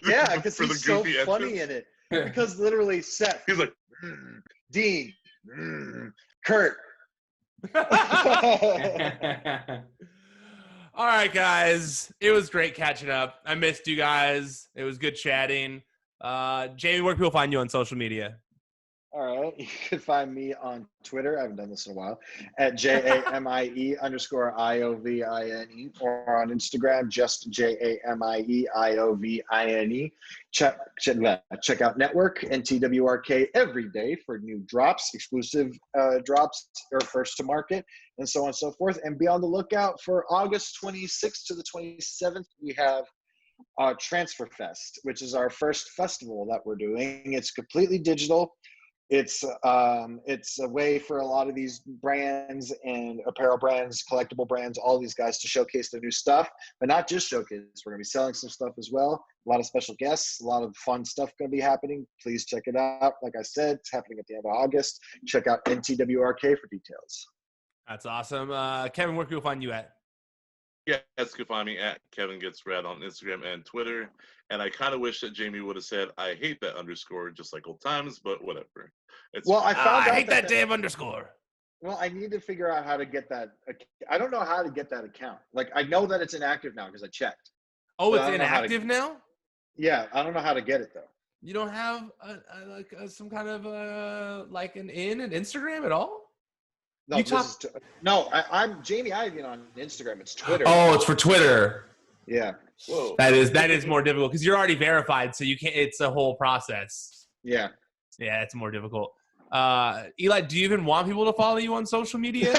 Yeah, because he's so funny in it. Because literally Seth. He's like, Dean. Kurt. All right, guys. It was great catching up. I missed you guys. It was good chatting. Jamie, where can people find you on social media? All right. You can find me on Twitter. I haven't done this in a while. At JAMIE_IOVINE, or on Instagram, just JAMIEIOVINE. Check out Network and TWRK every day for new drops, exclusive drops, or first to market, and so on and so forth. And be on the lookout for August 26th to the 27th. We have Transfer Fest, which is our first festival that we're doing. It's completely digital. It's a way for a lot of these brands and apparel brands, collectible brands, all these guys to showcase their new stuff, but not just showcase. We're going to be selling some stuff as well. A lot of special guests, a lot of fun stuff going to be happening. Please check it out. Like I said, it's happening at the end of August. Check out NTWRK for details. That's awesome. Kevin, where can people find you at? You guys can find me at Kevin Gets Rad on Instagram and Twitter. And I kind of wish that Jamie would have said, I hate that underscore, just like old times, but whatever. Well, I found I out hate that damn underscore. Well, I need to figure out how to get that. I don't know how to get that account. Like, I know that it's inactive now because I checked. Oh, But it's I don't know how to- inactive now? Yeah, I don't know how to get it though. You don't have some kind of like an Instagram at all? No, You I'm Jamie Iovine on Instagram. It's Twitter. Oh, it's for Twitter. Yeah. Whoa. That is more difficult because you're already verified, so you can't. It's a whole process. Yeah. Yeah, it's more difficult. Eli, do you even want people to follow you on social media?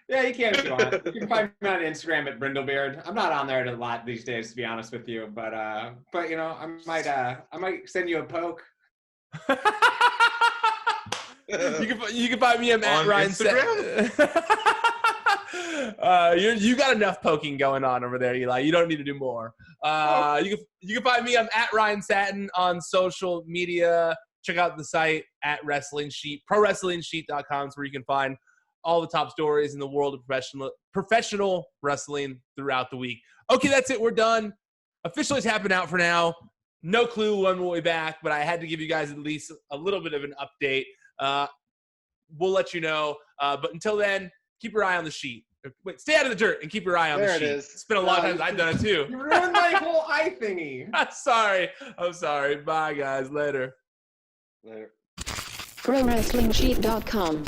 Yeah, you can if you want. You can find me on Instagram at Brindlebeard. I'm not on there a lot these days, to be honest with you. But you know, I might send you a poke. You can find me at Ryan Satin. You got enough poking going on over there, Eli. You don't need to do more. You can find me. I'm at Ryan Satin on social media. Check out the site at Wrestling Sheet. ProWrestlingSheet.com is where you can find all the top stories in the world of professional wrestling throughout the week. Okay, that's it. We're done. Officially tapping out for now. No clue when we'll be back, but I had to give you guys at least a little bit of an update. We'll let you know. But until then, keep your eye on the sheet. Wait, stay out of the dirt and keep your eye on the sheet. It's been a long time since I've done it too. You ruined my whole eye thingy. I'm sorry. Bye, guys. Later. Later. ProWrestlingSheet.com